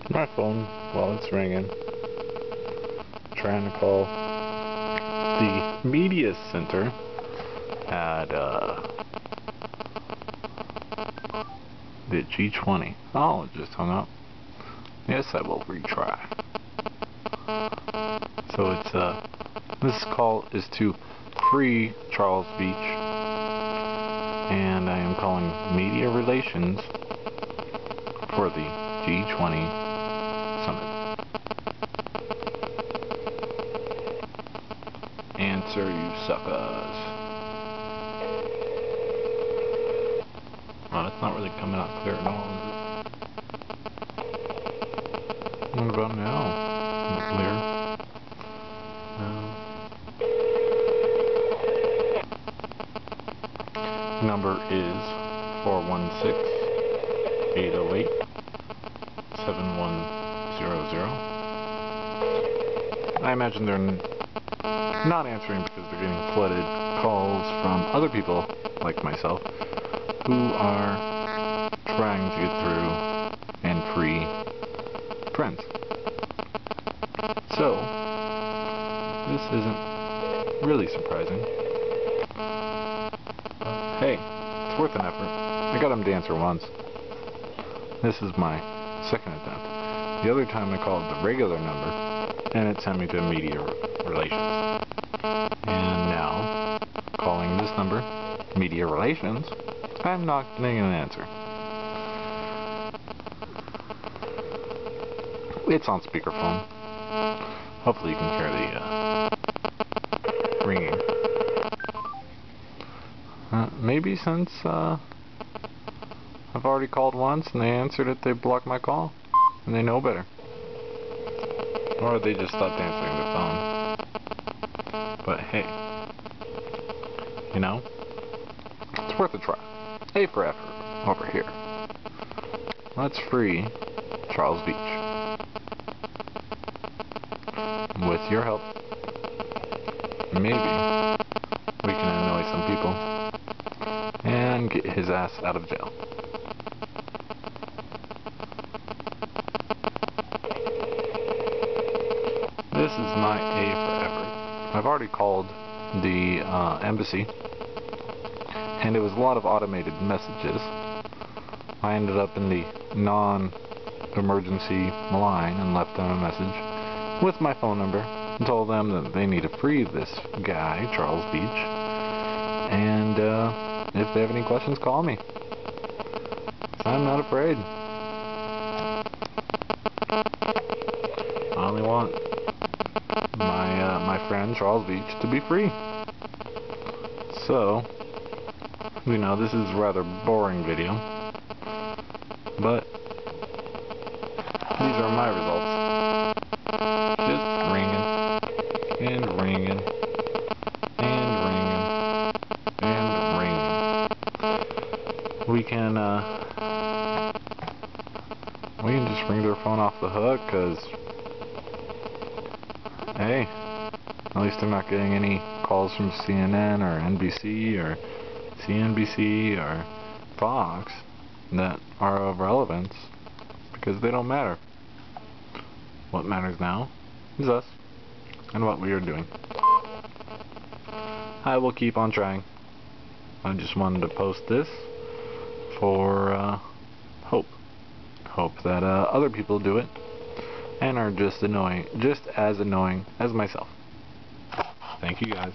My phone, while it's ringing, trying to call the media center at the G20. Oh, it just hung up. Yes, I will retry. So it's this call is to free Charles Veitch, and I am calling media relations for the G20 summit. Answer, you suckers. Well, it's not really coming out clear at all, is it? What about now? Is it clear? Number is 416-808-7100. I imagine they're not answering because they're getting flooded calls from other people like myself who are trying to get through and free friends. So, this isn't really surprising. But hey, it's worth an effort. I got him to answer once. This is my second attempt. The other time I called the regular number, and it sent me to media relations. And now, calling this number, media relations, I'm not getting an answer. It's on speakerphone. Hopefully you can hear the ringing. Maybe since I've already called once and they answered it, they blocked my call. And they know better. Or they just stopped answering the phone. But hey, you know, it's worth a try. A for effort over here. Let's free Charles Veitch. With your help, maybe we can annoy some people and get his ass out of jail. This is my A for effort. I've already called the embassy, and it was a lot of automated messages. I ended up in the non-emergency line and left them a message with my phone number and told them that they need to free this guy, Charles Veitch, and if they have any questions, call me. I'm not afraid. I only want my friend Charles Veitch to be free. So, you know, this is a rather boring video, but these are my results. Just ringing, and ringing, and ringing, and ringing. We can just ring their phone off the hook, cause hey, at least they're not getting any calls from CNN or NBC or CNBC or Fox that are of relevance, because they don't matter. What matters now is us and what we are doing. I will keep on trying. I just wanted to post this for hope that other people do it and are just as annoying as myself. Thank you guys.